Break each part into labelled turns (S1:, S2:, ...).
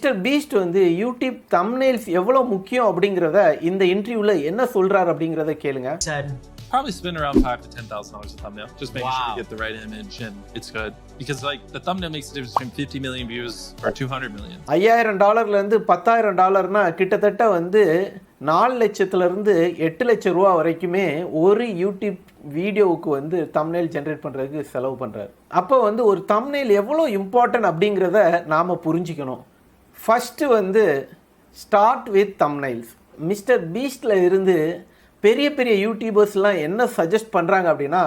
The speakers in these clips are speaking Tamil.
S1: மிஸ்டர் பீஸ்ட் வந்து யூடியூப் தம்ப்நெயில்ஸ் எவ்வளோ முக்கியம் அப்படிங்கிறத இந்த இன்டர்வியூல என்ன சொல்றாரு அப்படிங்கிறத கேளுங்க.
S2: Probably spend around $5,000 to $10,000 a thumbnail. Just making sure you get the right image and it's good. Because like the thumbnail makes a difference between 50 million views or 200 million. $5,000
S1: $10,000 கிட்டத்தட்ட வந்து 4 லட்சத்திலிருந்து 8 லட்சம் ரூபா வரைக்குமே ஒரு யூடியூப் வீடியோவுக்கு வந்து தம்ப்நெயில் ஜென்ரேட் பண்ணுறதுக்கு செலவு பண்ணுறாரு. அப்போ வந்து ஒரு தம்ப்நெயில் எவ்வளோ இம்பார்ட்டன்ட் அப்படிங்கிறத நாம் புரிஞ்சுக்கணும். ஃபஸ்ட்டு வந்து ஸ்டார்ட் வித் தம்ப்நெயில்ஸ். மிஸ்டர் பீஸ்டில் இருந்து பெரிய பெரிய யூடியூபர்ஸ்லாம் என்ன சஜஸ்ட் பண்ணுறாங்க அப்படின்னா,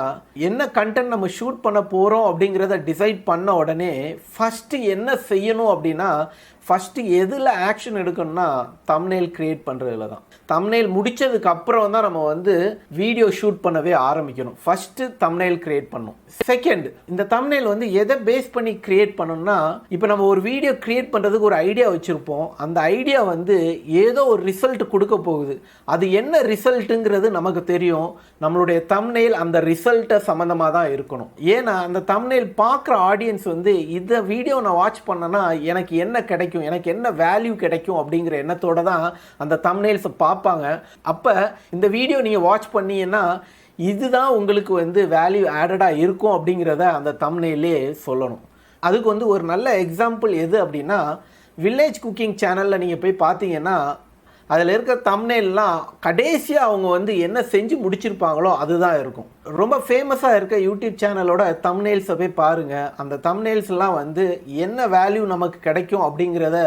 S1: என்ன கண்டென்ட் நம்ம ஷூட் பண்ண போகிறோம் அப்படிங்கிறத டிசைட் பண்ண உடனே ஃபஸ்ட்டு என்ன செய்யணும் அப்படின்னா, ஃபஸ்ட்டு எதில் ஆக்ஷன் எடுக்கணும்னா தம்ப்நெயில் க்ரியேட் பண்ணுறதுல தான். தம்ப்நெயில் முடித்ததுக்கு அப்புறம் தான் நம்ம வந்து வீடியோ ஷூட் பண்ணவே ஆரம்பிக்கணும். ஃபஸ்ட்டு தம்ப்நெயில் க்ரியேட் பண்ணணும். செகண்ட், இந்த தம்ப்நெயில் வந்து எதை பேஸ் பண்ணி க்ரியேட் பண்ணணும்னா, இப்போ நம்ம ஒரு வீடியோ க்ரியேட் பண்ணுறதுக்கு ஒரு ஐடியா வச்சுருப்போம். அந்த ஐடியா வந்து ஏதோ ஒரு ரிசல்ட் கொடுக்க போகுது. அது என்ன ரிசல்ட்டுங்கிறது நமக்கு தெரியும். நம்மளுடைய தம்ப்நெயில் அந்த ரிசல்ட்டை சம்மந்தமாக தான் இருக்கணும். ஏன்னா அந்த தம்ப்நெயில் பார்க்குற ஆடியன்ஸ் வந்து இந்த வீடியோ நான் வாட்ச் பண்ணேன்னா எனக்கு என்ன கிடைக்கும், எனக்கு என்ன வேல்யூ கிடைக்கும் அப்படிங்கிற எண்ணத்தோட தான் அந்த தம்ப்நெயில்ஸை பார்ப்பாங்க. அப்போ இந்த வீடியோ நீங்கள் வாட்ச் பண்ணீங்கன்னா இதுதான் உங்களுக்கு வந்து வேல்யூ ஆடடாக இருக்கும் அப்படிங்கிறத அந்த தம்ப்நெயிலே சொல்லணும். அதுக்கு வந்து ஒரு நல்ல எக்ஸாம்பிள் எது அப்படின்னா, வில்லேஜ் குக்கிங் சேனலில் நீங்கள் போய் பார்த்தீங்கன்னா அதில் இருக்க தம்ப்நெயில்லாம் கடைசியாக அவங்க வந்து என்ன செஞ்சு முடிச்சிருப்பாங்களோ அதுதான் இருக்கும். ரொம்ப ஃபேமஸாக இருக்க யூடியூப் சேனலோட தம்ப்நெயில்ஸை போய் பாருங்கள். அந்த தம்ப்நெயில்ஸ்லாம் வந்து என்ன வேல்யூ நமக்கு கிடைக்கும் அப்படிங்கிறத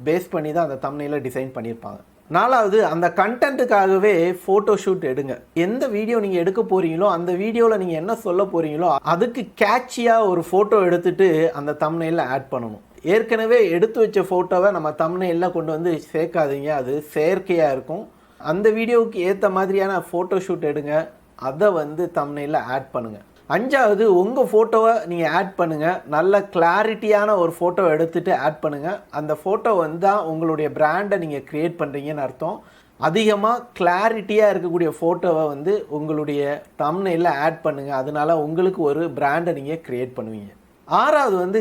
S1: பேஸ் பண்ணி தான் அந்த தம்ப்நெயிலை டிசைன் பண்ணியிருப்பாங்க. நாலாவது, அந்த கண்டென்ட்டுக்காகவே ஃபோட்டோ ஷூட் எடுங்க. எந்த வீடியோ நீங்கள் எடுக்க போகிறீங்களோ அந்த வீடியோவில் நீங்கள் என்ன சொல்ல போகிறீங்களோ அதுக்கு கேட்சியாக ஒரு ஃபோட்டோ எடுத்துகிட்டு அந்த தம்ப்நெயிலில் ஆட் பண்ணணும். ஏற்கனவே எடுத்து வச்ச ஃபோட்டோவை நம்ம தம்ப்நெயிலில் கொண்டு வந்து சேர்க்காதீங்க, அது செயற்கையாக இருக்கும். அந்த வீடியோவுக்கு ஏற்ற மாதிரியான ஃபோட்டோ ஷூட் எடுங்க, அதை வந்து தம்ப்நெயிலில் ஆட் பண்ணுங்கள். அஞ்சாவது, உங்கள் ஃபோட்டோவை நீங்கள் ஆட் பண்ணுங்கள். நல்ல கிளாரிட்டியான ஒரு ஃபோட்டோ எடுத்துகிட்டு ஆட் பண்ணுங்கள். அந்த ஃபோட்டோ வந்து தான் உங்களுடைய பிராண்டை நீங்கள் க்ரியேட் பண்ணுறீங்கன்னு அர்த்தம். அதிகமாக கிளாரிட்டியாக இருக்கக்கூடிய ஃபோட்டோவை வந்து உங்களுடைய தம்ப்நெயிலில் ஆட் பண்ணுங்கள். அதனால உங்களுக்கு ஒரு பிராண்டை நீங்கள் க்ரியேட் பண்ணுவீங்க. ஆறாவது வந்து,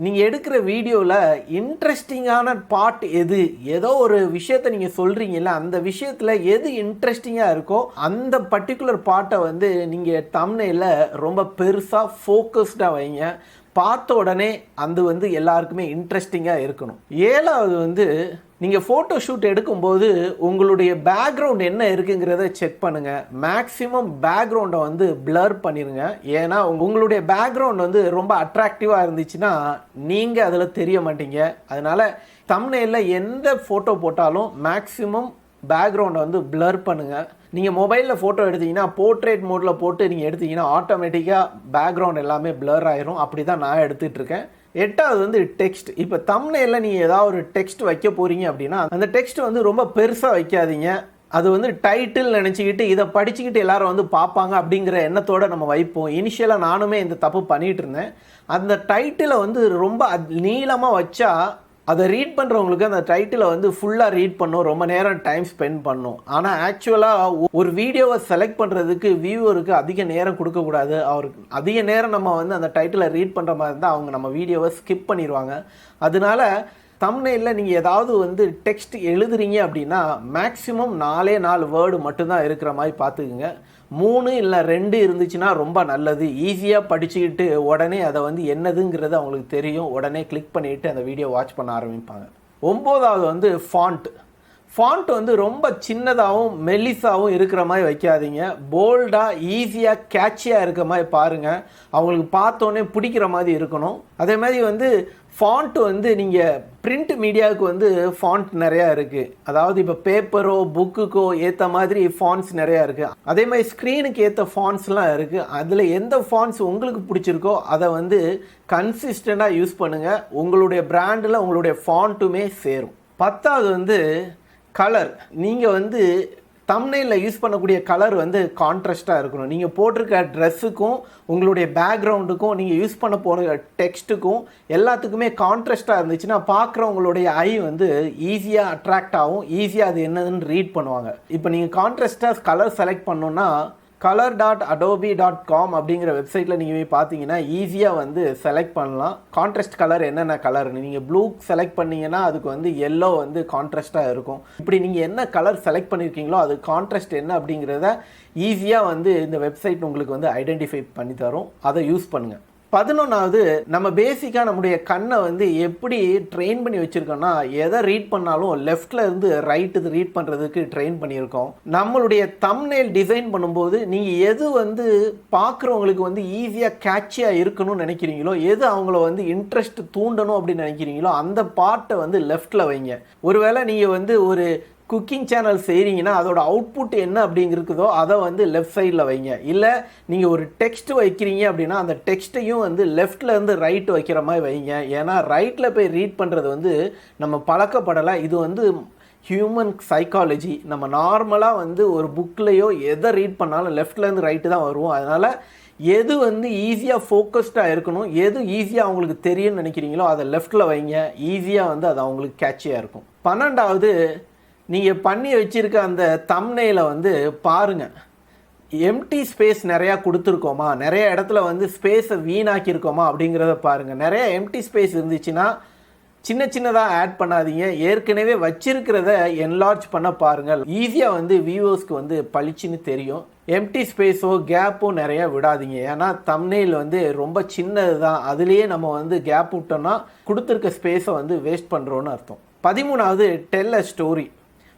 S1: நீங்கள் எடுக்கிற வீடியோவில் இன்ட்ரெஸ்டிங்கான பார்ட் எது, ஏதோ ஒரு விஷயத்தை நீங்கள் சொல்கிறீங்கல்ல, அந்த விஷயத்தில் எது இன்ட்ரெஸ்டிங்காக இருக்கோ அந்த பர்டிகுலர் பார்ட்டை வந்து நீங்கள் தம்ப்நெயிலில் ரொம்ப பெருசாக ஃபோக்கஸ்டாக வைங்க. பார்த்த உடனே அது வந்து எல்லாருக்குமே இன்ட்ரெஸ்டிங்காக இருக்கணும். ஏழாவது வந்து, நீங்கள் ஃபோட்டோ ஷூட் எடுக்கும்போது உங்களுடைய பேக்ரவுண்ட் என்ன இருக்குங்கிறத செக் பண்ணுங்கள். மேக்ஸிமம் பேக்ரவுண்டை வந்து பிளர் பண்ணிடுங்க. ஏன்னா உங்களுடைய பேக்ரவுண்ட் வந்து ரொம்ப அட்ராக்டிவாக இருந்துச்சுன்னா நீங்கள் அதில் தெரிய மாட்டீங்க. அதனால் தம்ப்நெயிலில் எந்த ஃபோட்டோ போட்டாலும் மேக்ஸிமம் பேக்ரவுண்டை வந்து பிளர் பண்ணுங்கள். நீங்கள் மொபைலில் ஃபோட்டோ எடுத்தீங்கன்னா போர்ட்ரேட் மோடில் போட்டு நீங்கள் எடுத்தீங்கன்னா ஆட்டோமேட்டிக்காக பேக்ரவுண்ட் எல்லாமே பிளர் ஆயிரும். அப்படி தான் நான் எடுத்துகிட்ருக்கேன். எட்டாவது வந்து டெக்ஸ்ட். இப்போ தம்ப்நெயிலில் நீங்கள் ஏதாவது ஒரு டெக்ஸ்ட் வைக்க போகிறீங்க அப்படின்னா அந்த டெக்ஸ்ட் வந்து ரொம்ப பெருசாக வைக்காதீங்க. அது வந்து டைட்டில் நினச்சிக்கிட்டு இதை படிச்சுக்கிட்டு எல்லாரும் வந்து பார்ப்பாங்க அப்படிங்கிற எண்ணத்தோடு நம்ம வைப்போம். இனிஷியலாக நானுமே இந்த தப்பு பண்ணிகிட்டு இருந்தேன். அந்த டைட்டிலை வந்து ரொம்ப நீளமாக வச்சா அதை ரீட் பண்ணுறவங்களுக்கு அந்த டைட்டிலை வந்து ஃபுல்லாக ரீட் பண்ணும், ரொம்ப நேரம் டைம் ஸ்பெண்ட் பண்ணும். ஆனால் ஆக்சுவலாக ஒரு வீடியோவை செலக்ட் பண்ணுறதுக்கு வியூவருக்கு அதிக நேரம் கொடுக்கக்கூடாது. அவருக்கு அதிக நேரம் நம்ம வந்து அந்த டைட்டிலை ரீட் பண்ணுற மாதிரி இருந்தால் அவங்க நம்ம வீடியோவை ஸ்கிப் பண்ணிடுவாங்க. அதனால தம்ப்நெயிலில் நீங்கள் ஏதாவது வந்து டெக்ஸ்ட் எழுதுறீங்க அப்படின்னா மேக்ஸிமம் 4 வேர்டு மட்டும்தான் இருக்கிற மாதிரி பார்த்துக்குங்க. 3 இல்லை 2 இருந்துச்சுன்னா ரொம்ப நல்லது. ஈஸியாக படிச்சுக்கிட்டு உடனே அதை வந்து என்னதுங்கிறது அவங்களுக்கு தெரியும். உடனே கிளிக் பண்ணிவிட்டு அந்த வீடியோ வாட்ச் பண்ண ஆரம்பிப்பாங்க. 9வது வந்து ஃபாண்ட் வந்து ரொம்ப சின்னதாகவும் மெல்லிஸாகவும் இருக்கிற மாதிரி வைக்காதீங்க. போல்டாக ஈஸியாக கேட்சியாக இருக்கிற மாதிரி பாருங்கள். அவங்களுக்கு பார்த்தோன்னே பிடிக்கிற மாதிரி இருக்கணும். அதே மாதிரி வந்து ஃபாண்ட் வந்து நீங்கள் பிரிண்ட் மீடியாவுக்கு வந்து ஃபாண்ட் நிறையா இருக்குது. அதாவது இப்போ பேப்பரோ புக்குக்கோ ஏற்ற மாதிரி ஃபாண்ட்ஸ் நிறையா இருக்குது. அதே மாதிரி ஸ்க்ரீனுக்கு ஏற்ற ஃபாண்ட்ஸ்லாம் இருக்குது. அதில் எந்த ஃபாண்ட்ஸ் உங்களுக்கு பிடிச்சிருக்கோ அதை வந்து கன்சிஸ்டண்ட்டாக யூஸ் பண்ணுங்கள். உங்களுடைய பிராண்டில் உங்களுடைய ஃபாண்ட்டுமே சேரும். 10வது வந்து கலர். நீங்கள் வந்து தம்ப்நெயிலில் யூஸ் பண்ணக்கூடிய கலர் வந்து கான்ட்ராஸ்ட்டாக இருக்கணும். நீங்கள் போட்டிருக்க ட்ரெஸ்ஸுக்கும் உங்களுடைய பேக்ரவுண்டுக்கும் நீங்கள் யூஸ் பண்ண போகிற டெக்ஸ்ட்டுக்கும் எல்லாத்துக்குமே கான்ட்ராஸ்ட்டாக இருந்துச்சுன்னா பார்க்குறவங்களுடைய ஐ வந்து ஈஸியாக அட்ராக்ட் ஆகும், ஈஸியாக அது என்னதுன்னு ரீட் பண்ணுவாங்க. இப்போ நீங்கள் கான்ட்ராஸ்ட்டாக கலர் செலக்ட் பண்ணோன்னா color.adobe.com அப்படிங்கிற வெப்சைட்டில் நீங்கள் போய் பார்த்தீங்கன்னா ஈஸியாக வந்து செலக்ட் பண்ணலாம். கான்ட்ராஸ்ட் கலர் என்னென்ன கலர்னு நீங்கள் ப்ளூ செலக்ட் பண்ணீங்கன்னா அதுக்கு வந்து எல்லோ வந்து கான்ட்ராஸ்ட்டாக இருக்கும். இப்படி நீங்கள் என்ன கலர் செலக்ட் பண்ணியிருக்கீங்களோ அது கான்ட்ராஸ்ட் என்ன அப்படிங்கிறத ஈஸியாக வந்து இந்த வெப்சைட் உங்களுக்கு வந்து ஐடென்டிஃபை பண்ணி தரும். அதை யூஸ் பண்ணுங்கள். 11வது, நம்ம பேசிக்காக நம்முடைய கண்ணை வந்து எப்படி ட்ரெயின் பண்ணி வச்சுருக்கோம்னா, எதை ரீட் பண்ணாலும் லெஃப்டில் இருந்து ரைட்டு ரீட் பண்ணுறதுக்கு ட்ரெயின் பண்ணியிருக்கோம். நம்மளுடைய தம்ப்நெயில் டிசைன் பண்ணும்போது நீங்கள் எது வந்து பார்க்குறவங்களுக்கு வந்து ஈஸியாக கேட்சியாக இருக்கணும்னு நினைக்கிறீங்களோ, எது அவங்கள வந்து இன்ட்ரெஸ்ட் தூண்டணும் அப்படின்னு நினைக்கிறீங்களோ அந்த பார்ட்டை வந்து லெஃப்டில் வைங்க. ஒருவேளை நீங்கள் வந்து ஒரு குக்கிங் சேனல் செய்கிறீங்கன்னா அதோட அவுட்புட் என்ன அப்படிங்கிறதோ அதை வந்து லெஃப்ட் சைடில் வைங்க. இல்லை நீங்கள் ஒரு டெக்ஸ்ட் வைக்கிறீங்க அப்படின்னா அந்த டெக்ஸ்ட்டையும் வந்து லெஃப்ட்லேருந்து ரைட் வைக்கிற மாதிரி வைங்க. ஏன்னா ரைட்டில் போய் ரீட் பண்ணுறது வந்து நம்ம பழக்கப்படலை. இது வந்து ஹியூமன் சைக்காலஜி. நம்ம நார்மலாக வந்து ஒரு புக்லேயோ எதை ரீட் பண்ணாலும் லெஃப்ட்லேருந்து ரைட்டு தான் வருவோம். அதனால் எது வந்து ஈஸியாக ஃபோக்கஸ்டாக இருக்கணும், எது ஈஸியாக அவங்களுக்கு தெரியும்னு நினைக்கிறீங்களோ அதை லெஃப்டில் வைங்க. ஈஸியாக வந்து அது அவங்களுக்கு கேட்சியாக இருக்கும். 12வது, நீங்கள் பண்ணி வச்சுருக்க அந்த தம்ப்நெயிலை வந்து பாருங்கள். எம்டி ஸ்பேஸ் நிறையா கொடுத்துருக்கோமா, நிறைய இடத்துல வந்து ஸ்பேஸை வீணாக்கியிருக்கோமா அப்படிங்கிறத பாருங்கள். நிறைய எம்டி ஸ்பேஸ் இருந்துச்சுன்னா சின்ன சின்னதாக ஆட் பண்ணாதீங்க. ஏற்கனவே வச்சிருக்கிறத என்லார்ஜ் பண்ண பாருங்கள். ஈஸியாக வந்து வியூவர்ஸ்க்கு வந்து பளிச்சுன்னு தெரியும். எம்டி ஸ்பேஸோ கேப்போ நிறையா விடாதீங்க. ஏன்னா தம்ப்நெயில் வந்து ரொம்ப சின்னது தான். அதுலேயே நம்ம வந்து கேப் விட்டோம்னா கொடுத்துருக்க ஸ்பேஸை வந்து வேஸ்ட் பண்ணுறோன்னு அர்த்தம். 13வது, டெல் அ ஸ்டோரி.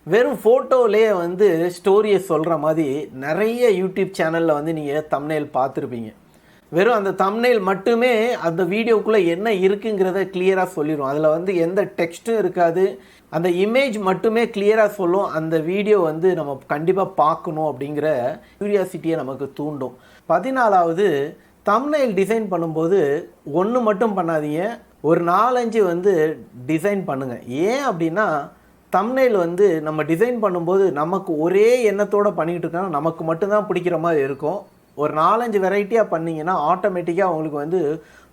S1: வெறும் ஃபோட்டோலேயே வந்து ஸ்டோரியை சொல்கிற மாதிரி நிறைய யூடியூப் சேனலில் வந்து நீங்கள் தம்ப்நெயில் பார்த்துருப்பீங்க. வெறும் அந்த தம்ப்நெயில் மட்டுமே அந்த வீடியோக்குள்ளே என்ன இருக்குங்கிறத கிளியராக சொல்லிடும். அதில் வந்து எந்த டெக்ஸ்ட்டும் இருக்காது. அந்த இமேஜ் மட்டுமே கிளியராக சொல்லும். அந்த வீடியோ வந்து நம்ம கண்டிப்பாக பார்க்கணும் அப்படிங்கிற க்யூரியாசிட்டியை நமக்கு தூண்டும். 14வது, தம்ப்நெயில் டிசைன் பண்ணும்போது ஒன்று மட்டும் பண்ணாதீங்க, ஒரு 4-5 வந்து டிசைன் பண்ணுங்கள். ஏன் அப்படின்னா தம்ப்நெயில் வந்து நம்ம டிசைன் பண்ணும்போது நமக்கு ஒரே எண்ணத்தோடு பண்ணிக்கிட்டு இருக்கோம், நமக்கு மட்டும்தான் பிடிக்கிற மாதிரி இருக்கும். ஒரு 4-5 வெரைட்டியாக பண்ணிங்கன்னா ஆட்டோமேட்டிக்காக உங்களுக்கு வந்து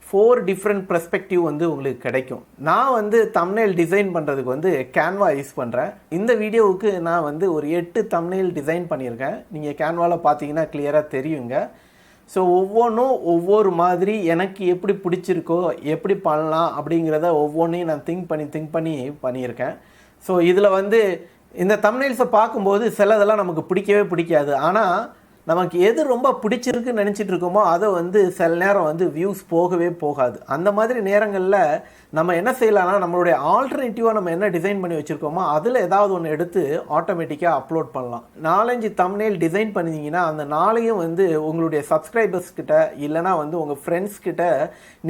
S1: 4 டிஃப்ரெண்ட் பெர்ஸ்பெக்டிவ் வந்து உங்களுக்கு கிடைக்கும். நான் வந்து தம்ப்நெயில் டிசைன் பண்ணுறதுக்கு வந்து கேன்வா யூஸ் பண்ணுறேன். இந்த வீடியோவுக்கு நான் வந்து ஒரு 8 தம்ப்நெயில் டிசைன் பண்ணியிருக்கேன். நீங்கள் கேன்வாவில் பார்த்தீங்கன்னா கிளியராக தெரியுங்க. ஸோ ஒவ்வொன்றும் ஒவ்வொரு மாதிரி எனக்கு எப்படி பிடிச்சிருக்கோ, எப்படி பண்ணலாம் அப்படிங்கிறத ஒவ்வொன்றையும் நான் திங்க் பண்ணி பண்ணியிருக்கேன். ஸோ இதில் வந்து இந்த தம்ப்நெயில்ஸை பார்க்கும்போது சிலதெல்லாம் நமக்கு பிடிக்கவே பிடிக்காது. ஆனால் நமக்கு எது ரொம்ப பிடிச்சிருக்குன்னு நினச்சிட்டு இருக்கோமோ அதை வந்து சில நேரம் வந்து வியூஸ் போகவே போகாது. அந்த மாதிரி நேரங்களில் நம்ம என்ன செய்யலாம்னா, நம்மளுடைய ஆல்டர்னேட்டிவாக நம்ம என்ன டிசைன் பண்ணி வச்சுருக்கோமோ அதில் ஏதாவது ஒன்று எடுத்து ஆட்டோமேட்டிக்காக அப்லோட் பண்ணலாம். 4-5 தம்ப்நெயில் டிசைன் பண்ணிங்கன்னா அந்த 4ஐயும் வந்து உங்களுடைய சப்ஸ்கிரைபர்ஸ் கிட்ட இல்லைனா வந்து உங்கள் ஃப்ரெண்ட்ஸ் கிட்ட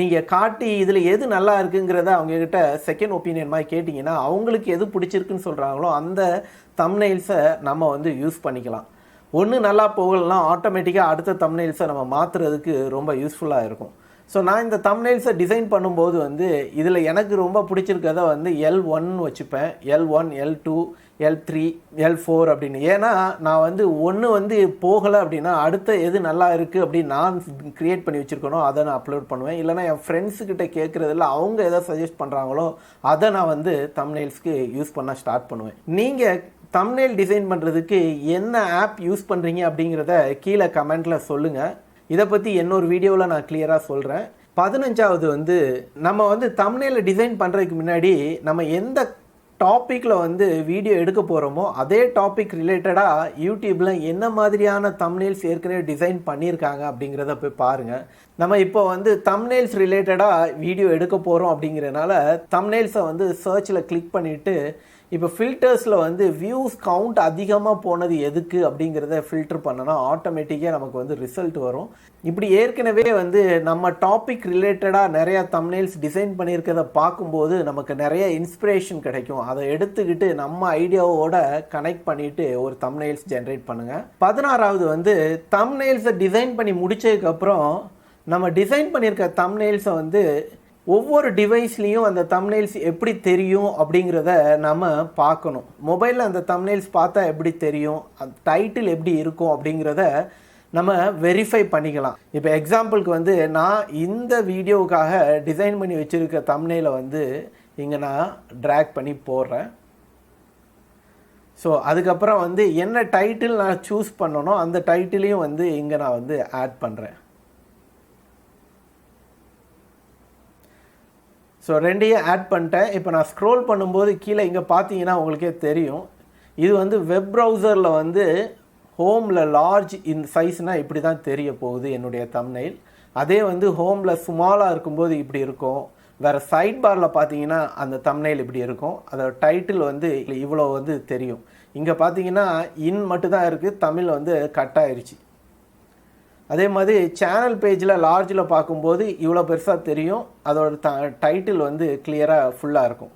S1: நீங்கள் காட்டி இதில் எது நல்லா இருக்குங்கிறத அவங்கக்கிட்ட செகண்ட் ஒப்பீனியன் மாதிரி கேட்டிங்கன்னா அவங்களுக்கு எது பிடிச்சிருக்குன்னு சொல்கிறாங்களோ அந்த தம்ப்நெயில்ஸை நம்ம வந்து யூஸ் பண்ணிக்கலாம். ஒன்று நல்லா போகலன்னா ஆட்டோமேட்டிக்காக அடுத்த தம்ப்நெயில்ஸை நம்ம மாற்றுறதுக்கு ரொம்ப யூஸ்ஃபுல்லாக இருக்கும். ஸோ நான் இந்த தம்ப்நெயில்ஸை டிசைன் பண்ணும்போது வந்து இதில் எனக்கு ரொம்ப பிடிச்சிருக்கதை வந்து L1 வச்சுப்பேன், L1, L2, L3, L4 அப்படின்னு. ஏன்னா நான் வந்து ஒன்று வந்து போகலை அப்படின்னா அடுத்த எது நல்லா இருக்குது அப்படின்னு நான் க்ரியேட் பண்ணி வச்சுருக்கணும் அதை நான் அப்லோட் பண்ணுவேன். இல்லைனா என் ஃப்ரெண்ட்ஸுக்கிட்ட கேட்குறதில்ல, அவங்க எதை சஜஸ்ட் பண்ணுறாங்களோ அதை நான் வந்து தம்ப்நெயில்ஸ்க்கு யூஸ் பண்ண ஸ்டார்ட் பண்ணுவேன். நீங்கள் தம்ப்நெயில் டிசைன் பண்ணுறதுக்கு என்ன ஆப் யூஸ் பண்ணுறீங்க அப்படிங்கிறத கீழே கமெண்ட்டில் சொல்லுங்கள். இதை பற்றி இன்னொரு வீடியோவில் நான் கிளியராக சொல்கிறேன். 15வது வந்து நம்ம வந்து தம்ப்நெயிலை டிசைன் பண்ணுறதுக்கு முன்னாடி நம்ம எந்த டாப்பிக்கில் வந்து வீடியோ எடுக்க போகிறோமோ அதே டாபிக் ரிலேட்டடாக யூடியூப்பில் என்ன மாதிரியான தம்ப்நெயில்ஸ் ஏற்கனவே டிசைன் பண்ணியிருக்காங்க அப்படிங்கிறத போய் பாருங்கள். நம்ம இப்போ வந்து தம்ப்நெயில்ஸ் ரிலேட்டடாக வீடியோ எடுக்க போகிறோம் அப்படிங்கிறனால தம்ப்நெயில்ஸை வந்து சர்ச்சில் கிளிக் பண்ணிவிட்டு இப்போ ஃபில்டர்ஸில் வந்து வியூஸ் கவுண்ட் அதிகமாக போனது எதுக்கு அப்படிங்கிறத ஃபில்டர் பண்ணனா ஆட்டோமேட்டிக்காக நமக்கு வந்து ரிசல்ட் வரும். இப்படி ஏற்கனவே வந்து நம்ம டாபிக் ரிலேட்டடாக நிறையா தம்ப்நெயில்ஸ் டிசைன் பண்ணியிருக்கிறத பார்க்கும்போது நமக்கு நிறைய இன்ஸ்பிரேஷன் கிடைக்கும். அதை எடுத்துக்கிட்டு நம்ம ஐடியாவோட கனெக்ட் பண்ணிவிட்டு ஒரு தம்ப்நெயில்ஸ் ஜென்ரேட் பண்ணுங்கள். 16வது வந்து தம்ப்நெயில்ஸை டிசைன் பண்ணி முடித்ததுக்கப்புறம் நம்ம டிசைன் பண்ணியிருக்க தம்ப்நெயில்ஸை வந்து ஒவ்வொரு டிவைஸ்லேயும் அந்த தம்ப்நெயில்ஸ் எப்படி தெரியும் அப்படிங்கிறத நம்ம பார்க்கணும். மொபைலில் அந்த தம்ப்நெயில்ஸ் பார்த்தா எப்படி தெரியும், டைட்டில் எப்படி இருக்கும் அப்படிங்கிறத நம்ம வெரிஃபை பண்ணிக்கலாம். இப்போ எக்ஸாம்பிளுக்கு வந்து நான் இந்த வீடியோவுக்காக டிசைன் பண்ணி வச்சுருக்க தம்ப்நெயிலை வந்து இங்கே நான் ட்ராக் பண்ணி போடுறேன். ஸோ அதுக்கப்புறம் வந்து என்ன டைட்டில் நான் சூஸ் பண்ணணும் அந்த டைட்டிலையும் வந்து இங்கே நான் வந்து ஆட் பண்ணுறேன். ஸோ ரெண்டையும் ஆட் பண்ணிட்டேன். இப்போ நான் ஸ்க்ரோல் பண்ணும்போது கீழே இங்கே பார்த்தீங்கன்னா உங்களுக்கே தெரியும், இது வந்து வெப் ப்ரௌசரில் வந்து ஹோமில் லார்ஜ் இந்த சைஸ்னால் இப்படி தான் தெரிய போகுது என்னுடைய தம்ப்நெயில். அதே வந்து ஹோமில் ஸ்மாலாக இருக்கும்போது இப்படி இருக்கும். வேறு சைட் பாரில் பார்த்தீங்கன்னா அந்த தம்ப்நெயில் இப்படி இருக்கும். அதோட டைட்டில் வந்து இவ்வளோ வந்து தெரியும். இங்கே பார்த்தீங்கன்னா மட்டும்தான் இருக்குது, தமிழ் வந்து கட் ஆயிடுச்சு. அதே மாதிரி சேனல் பேஜில் லார்ஜில் பார்க்கும்போது இவ்வளோ பெருசாக தெரியும், அதோட டைட்டில் வந்து கிளியராக ஃபுல்லாக இருக்கும்.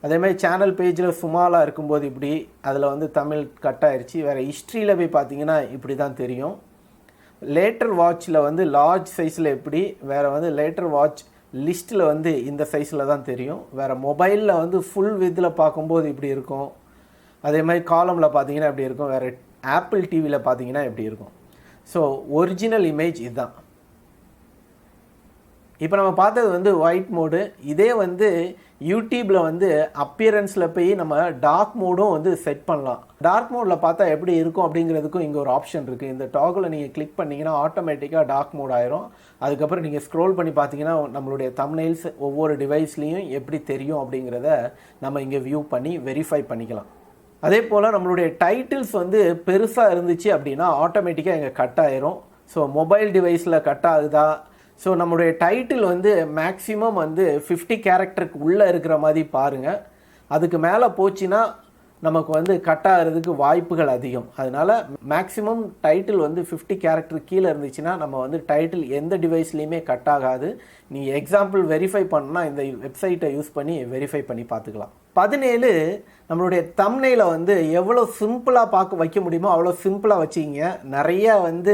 S1: அதேமாதிரி சேனல் பேஜில் சுமாலாக இருக்கும்போது இப்படி அதில் வந்து தமிழ் கட் ஆயிடுச்சு. வேறு ஹிஸ்ட்ரியில் போய் பார்த்தீங்கன்னா இப்படி தான் தெரியும். லேட்டர் வாட்சில் வந்து லார்ஜ் சைஸில் எப்படி, வேறு வந்து லேட்டர் வாட்ச் லிஸ்ட்டில் வந்து இந்த சைஸில் தான் தெரியும். வேறு மொபைலில் வந்து ஃபுல் வித்தில் பார்க்கும்போது இப்படி இருக்கும். அதே மாதிரி காலமில் பார்த்தீங்கன்னா இப்படி இருக்கும். வேறு ஆப்பிள் டிவியில் பார்த்தீங்கன்னா இப்படி இருக்கும். ஸோ ஒரிஜினல் இமேஜ் இதுதான். இப்போ நம்ம பார்த்தது வந்து ஒயிட் மோடு. இதே வந்து யூடியூப்பில் வந்து அப்பியரன்ஸில் போய் நம்ம டார்க் மோடும் வந்து செட் பண்ணலாம். டார்க் மோடில் பார்த்தா எப்படி இருக்கும் அப்படிங்கிறதுக்கும் இங்கே ஒரு ஆப்ஷன் இருக்குது. இந்த டாகில் நீங்கள் கிளிக் பண்ணிங்கன்னா ஆட்டோமேட்டிக்காக டார்க் மோட் ஆயிரும். அதுக்கப்புறம் நீங்கள் ஸ்க்ரோல் பண்ணி பார்த்தீங்கன்னா நம்மளுடைய தம்ப்நெயில்ஸ் ஒவ்வொரு டிவைஸ்லேயும் எப்படி தெரியும் அப்படிங்கிறத நம்ம இங்கே வியூ பண்ணி வெரிஃபை பண்ணிக்கலாம். அதே போல் நம்மளுடைய டைட்டில்ஸ் வந்து பெருசாக இருந்துச்சு அப்படின்னா ஆட்டோமேட்டிக்காக இங்கே கட் ஆயிரும். ஸோ மொபைல் டிவைஸில் கட் ஆகுதா, ஸோ நம்மளுடைய டைட்டில் வந்து மேக்ஸிமம் வந்து 50 கேரக்டருக்கு உள்ளே இருக்கிற மாதிரி பாருங்கள். அதுக்கு மேலே போச்சுன்னா நமக்கு வந்து கட் ஆகிறதுக்கு வாய்ப்புகள் அதிகம். அதனால் மேக்ஸிமம் டைட்டில் வந்து 50 கேரக்டர் கீழே இருந்துச்சுன்னா நம்ம வந்து டைட்டில் எந்த டிவைஸ்லேயுமே கட் ஆகாது. நீங்கள் எக்ஸாம்பிள் வெரிஃபை பண்ணால் இந்த வெப்சைட்டை யூஸ் பண்ணி வெரிஃபை பண்ணி பார்த்துக்கலாம். 17 நம்மளுடைய தம்ப்நெயிலை வந்து எவ்வளோ சிம்பிளாக வைக்க முடியுமோ அவ்வளோ சிம்பிளாக வச்சிங்க. நிறைய வந்து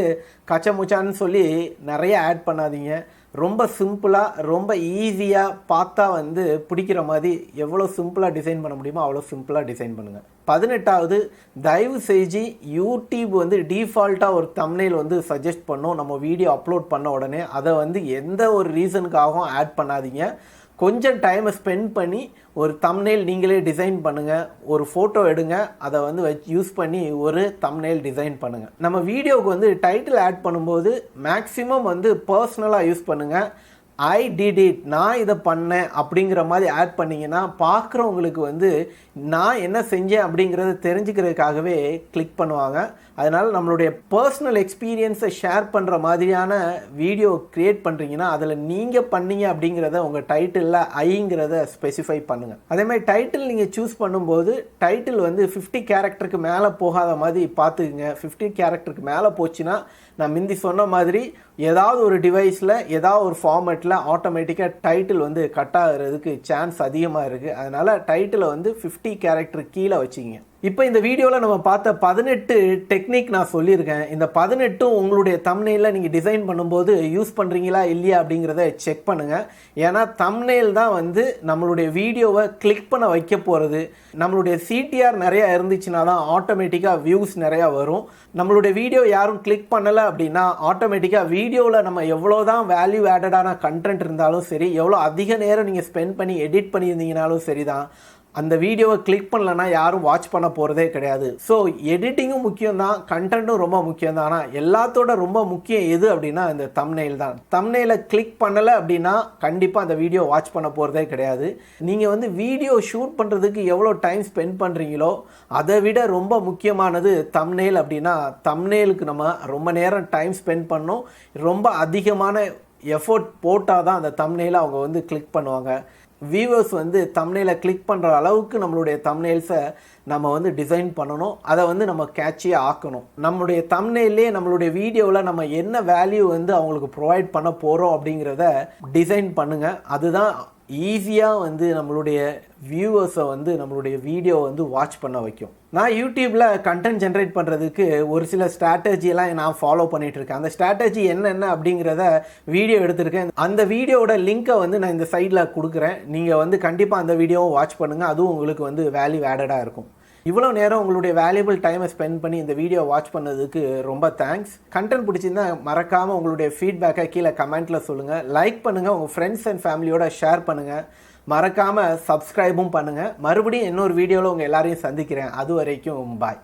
S1: கச்சமுச்சான்னு சொல்லி நிறைய ஆட் பண்ணாதீங்க. ரொம்ப சிம்பிளாக ரொம்ப ஈஸியாக பார்த்தா வந்து பிடிக்கிற மாதிரி எவ்வளோ சிம்பிளாக டிசைன் பண்ண முடியுமோ அவ்வளோ சிம்பிளாக டிசைன் பண்ணுங்கள். 18வது, தயவு செஞ்சு யூடியூப் வந்து டிஃபால்ட்டாக ஒரு தம்ப்நெயில் வந்து சஜஸ்ட் பண்ணும் நம்ம வீடியோ அப்லோட் பண்ண உடனே. அதை வந்து எந்த ஒரு ரீசனுக்காகவும் ஆட் பண்ணாதீங்க. கொஞ்சம் டைமை ஸ்பெண்ட் பண்ணி ஒரு தம்ப்நெயில் நீங்களே டிசைன் பண்ணுங்கள். ஒரு ஃபோட்டோ எடுங்க, அதை வந்து யூஸ் பண்ணி ஒரு தம்ப்நெயில் டிசைன் பண்ணுங்கள். நம்ம வீடியோவுக்கு வந்து டைட்டில் ஆட் பண்ணும்போது மேக்ஸிமம் வந்து பர்சனலாக யூஸ் பண்ணுங்கள். ஐ டிட் இட், நான் இதை பண்ணேன் அப்படிங்கிற மாதிரி ஆட் பண்ணிங்கன்னா பார்க்குறவங்களுக்கு வந்து நான் என்ன செஞ்சேன் அப்படிங்கிறத தெரிஞ்சுக்கிறதுக்காகவே கிளிக் பண்ணுவாங்க. அதனால் நம்மளுடைய பர்சனல் எக்ஸ்பீரியன்ஸை ஷேர் பண்ணுற மாதிரியான வீடியோ க்ரியேட் பண்ணுறீங்கன்னா அதில் நீங்கள் பண்ணீங்க அப்படிங்கிறத உங்கள் டைட்டிலில் ஐங்கிறத ஸ்பெசிஃபை பண்ணுங்கள். அதேமாதிரி டைட்டில் நீங்கள் சூஸ் பண்ணும்போது டைட்டில் வந்து 50 கேரக்டருக்கு மேலே போகாத மாதிரி பார்த்துக்குங்க. 50 கேரக்டருக்கு மேலே போச்சுன்னா நான் முந்தி சொன்ன மாதிரி ஏதாவது ஒரு டிவைஸில் ஏதாவது ஒரு ஃபார்மேட்டில் ஆட்டோமேட்டிக்காக டைட்டில் வந்து கட் ஆகிறதுக்கு சான்ஸ் அதிகமாக இருக்குது. அதனால் டைட்டிலை வந்து 50 கேரக்டர் கீழே வச்சுக்கிங்க. இப்போ இந்த வீடியோவில் நம்ம பார்த்த 18 டெக்னிக் நான் சொல்லியிருக்கேன். இந்த 18 உங்களுடைய தம்ப்நெயிலில் நீங்கள் டிசைன் பண்ணும்போது யூஸ் பண்ணுறீங்களா இல்லையா அப்படிங்கிறத செக் பண்ணுங்கள். ஏன்னா தம்ப்நெயில் தான் வந்து நம்மளுடைய வீடியோவை கிளிக் பண்ண வைக்க போகிறது. நம்மளுடைய சிடிஆர் நிறையா இருந்துச்சுன்னா தான் ஆட்டோமேட்டிக்காக வியூஸ் நிறையா வரும். நம்மளுடைய வீடியோ யாரும் கிளிக் பண்ணலை அப்படின்னா ஆட்டோமேட்டிக்காக வீடியோவில் நம்ம எவ்வளோ தான் வேல்யூ ஆடடான கண்டென்ட் இருந்தாலும் சரி, எவ்வளோ அதிக நேரம் நீங்கள் ஸ்பெண்ட் பண்ணி எடிட் பண்ணியிருந்தீங்கனாலும் சரி தான், அந்த வீடியோவை கிளிக் பண்ணலன்னா யாரும் வாட்ச் பண்ண போகிறதே கிடையாது. ஸோ எடிட்டிங்கும் முக்கியம் தான், கண்டென்ட்டும் ரொம்ப முக்கியம் தான். ஆனால் எல்லாத்தோட ரொம்ப முக்கியம் எது அப்படின்னா இந்த தம்ப்நெயில் தான். தம்ப்நெயிலை கிளிக் பண்ணலை அப்படின்னா கண்டிப்பாக அந்த வீடியோ வாட்ச் பண்ண போகிறதே கிடையாது. நீங்கள் வந்து வீடியோ ஷூட் பண்ணுறதுக்கு எவ்வளோ டைம் ஸ்பெண்ட் பண்ணுறீங்களோ அதை விட ரொம்ப முக்கியமானது தம்ப்நெயில். அப்படின்னா தம்ப்நெயிலுக்கு நம்ம ரொம்ப நேரம் டைம் ஸ்பெண்ட் பண்ணணும். ரொம்ப அதிகமான எஃபோர்ட் போட்டால் தான் அந்த தம்ப்நெயிலை அவங்க வந்து கிளிக் பண்ணுவாங்க. வியூவர்ஸ் வந்து தம்ப்நெயிலை கிளிக் பண்ணுற அளவுக்கு நம்மளுடைய தம்ப்நெயில்ஸை நம்ம வந்து டிசைன் பண்ணணும். அதை வந்து நம்ம கேட்சியாக ஆக்கணும். நம்மளுடைய தம்ப்நெயிலே நம்மளுடைய வீடியோவில் நம்ம என்ன வேல்யூ வந்து அவங்களுக்கு ப்ரொவைட் பண்ண போகிறோம் அப்படிங்கிறத டிசைன் பண்ணுங்கள். அதுதான் ஈஸியாக வந்து நம்மளுடைய வியூவர்ஸை வந்து நம்மளுடைய வீடியோ வந்து வாட்ச் பண்ண வைக்கும். நான் யூடியூப்பில் கண்டென்ட் ஜென்ரேட் பண்ணுறதுக்கு ஒரு சில ஸ்ட்ராட்டஜியெல்லாம் நான் ஃபாலோ பண்ணிகிட்ருக்கேன். அந்த ஸ்ட்ராட்டஜி என்னென்ன அப்படிங்கிறத வீடியோ எடுத்திருக்கேன். அந்த வீடியோவோட லிங்க்கை வந்து நான் இந்த சைடில் கொடுக்குறேன். நீங்கள் வந்து கண்டிப்பாக அந்த வீடியோவும் வாட்ச் பண்ணுங்கள். அதுவும் உங்களுக்கு வந்து வேல்யூ ஆடடாக இருக்கும். இவ்வளோ நேரம் உங்களுடைய வேல்யூபிள் டைமை ஸ்பெண்ட் பண்ணி இந்த வீடியோ வாட்ச் பண்ணதுக்கு ரொம்ப தேங்க்ஸ். கண்டென்ட் பிடிச்சிருந்தா மறக்காமல் உங்களுடைய ஃபீட்பேக்கை கீழே கமெண்ட்டில் சொல்லுங்கள். லைக் பண்ணுங்கள். உங்கள் ஃப்ரெண்ட்ஸ் அண்ட் ஃபேமிலியோட ஷேர் பண்ணுங்கள். மறக்காமல் சப்ஸ்கிரைபும் பண்ணுங்கள். மறுபடியும் இன்னொரு வீடியோவில் உங்கள் எல்லாரையும் சந்திக்கிறேன். அது வரைக்கும் பாய்.